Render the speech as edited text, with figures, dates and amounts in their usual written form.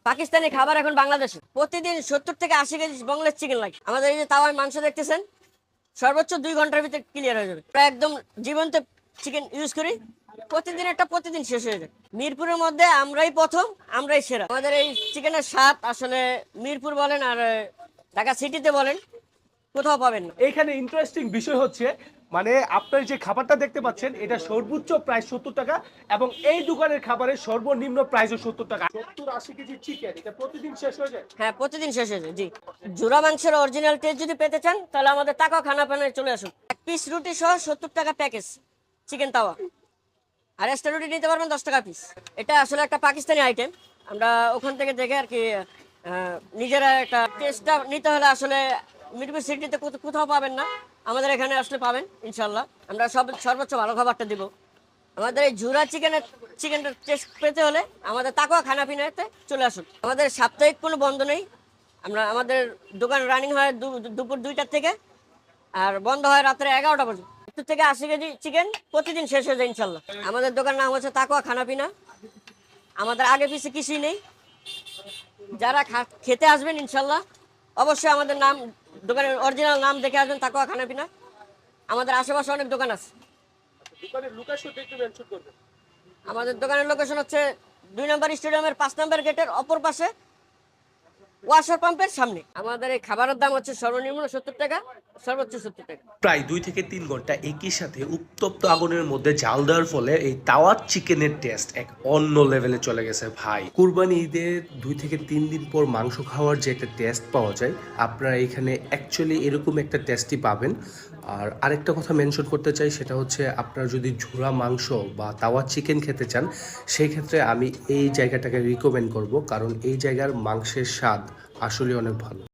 পাকিস্তানি খাবার এখন বাংলাদেশে প্রতিদিন 70 থেকে 80 কেজি বংলের চিকেন লাগে। আমাদের এই যে তাওয়ায় মাংস দেখতেছেন, সর্বোচ্চ 2 ঘন্টার ভিতরে ক্লিয়ার হয়ে যাবে। প্রায় একদম জীবন্ত চিকেন ইউজ করি। প্রতিদিন শেষ হয়ে যায়। মিরপুরের মধ্যে আমরাই প্রথম, আমরাই সেরা। আমাদের এই চিকেনের স্বাদ আসলে মিরপুর বলেন আর ঢাকা সিটিতে বলেন কোথাও পাবেন না। এখানে ইন্টারেস্টিং বিষয় হচ্ছে মানে আপনার যে খাবারটা দেখতে পাচ্ছেন এটা সর্বোচ্চ প্রাইস 70 টাকা এবং এই দোকানের খাবারের সর্বনিম্ন প্রাইসও 70 টাকা। 70-80 কেজি চিকেন এটা প্রতিদিন শেষ হয়ে যায়। হ্যাঁ, প্রতিদিন শেষ হয়ে যায়। জি, জোড়া মাংসের অরিজিনাল টেস্ট যদি পেতে চান তাহলে আমাদের তাকা খানা পানে চলে আসুন। এক পিস রুটি সহ 70 টাকা প্যাকেজ চিকেন তাওয়া, আর এক্সট্রা রুটি নিতে পারবেন 10 টাকা পিস। এটা আসলে একটা পাকিস্তানি আইটেম। আমরা ওখান থেকে দেখে আর কি নিজেরা একটা টেস্টটা নিতে হলে আসলে মিরপুর সিটিতে কোথাও পাবেন না, আমাদের এখানে আসলে পাবেন ইনশাল্লাহ। আমরা সর্বোচ্চ ভালো খাবারটা দিব। আমাদের এই ঝুরা চিকেনটা টেস্ট পেতে হলে আমাদের তাকুয়া খানাপিনাতে চলে আসুন। আমাদের সাপ্তাহিক কোনো বন্ধ নেই। আমাদের দোকান রানিং হয় দুপুর 2টার থেকে, আর বন্ধ হয় রাত্রে 11টা পর্যন্ত। 70 থেকে 80 কেজি চিকেন প্রতিদিন শেষ হয়ে যায় ইনশাল্লাহ। আমাদের দোকান নাম হচ্ছে তাকুয়া খানাপিনা। আমাদের আগে পিছে কিছুই নেই। যারা খেতে আসবেন ইনশাল্লাহ অবশ্যই আমাদের নাম, দোকানের অরিজিনাল নাম দেখে আসবেন, তাকুয়া খানাপিনা। আমাদের আশেপাশে অনেক দোকান আছে। দোকানের লোকেশনটা একটু মেনশন করবেন। আমাদের দোকানের লোকেশন হচ্ছে 2 নম্বর স্টেডিয়ামের 5 নম্বর গেটের অপর পাশে, ওয়াশার পাম্পের সামনে। আমাদের এই খাবারের দাম হচ্ছে সর্বনিম্ন 70 টাকা, সর্বোচ্চ 70 টাকা। প্রায় 2 থেকে 3 ঘন্টা একই সাথে উত্তপ্ত আগুনের মধ্যে জাল দেওয়ার ফলে এই তাওয়ার চিকেনের টেস্ট এক অন্য লেভেলে চলে গেছে ভাই। কুরবানি ঈদের 2 থেকে 3 দিন পর মাংস খাওয়ার যে একটা টেস্ট পাওয়া যায়, আপনারা এখানে অ্যাকচুয়ালি এরকম একটা টেস্টই পাবেন। আর আরেকটা কথা মেনশন করতে চাই, সেটা হচ্ছে আপনারা যদি ঝুরা মাংস বা তাওয়া চিকেন খেতে চান, সেই ক্ষেত্রে আমি এই জায়গাটাকে রিকমেন্ড করব, কারণ এই জায়গার মাংসের স্বাদ আসলে অনেক ভালো।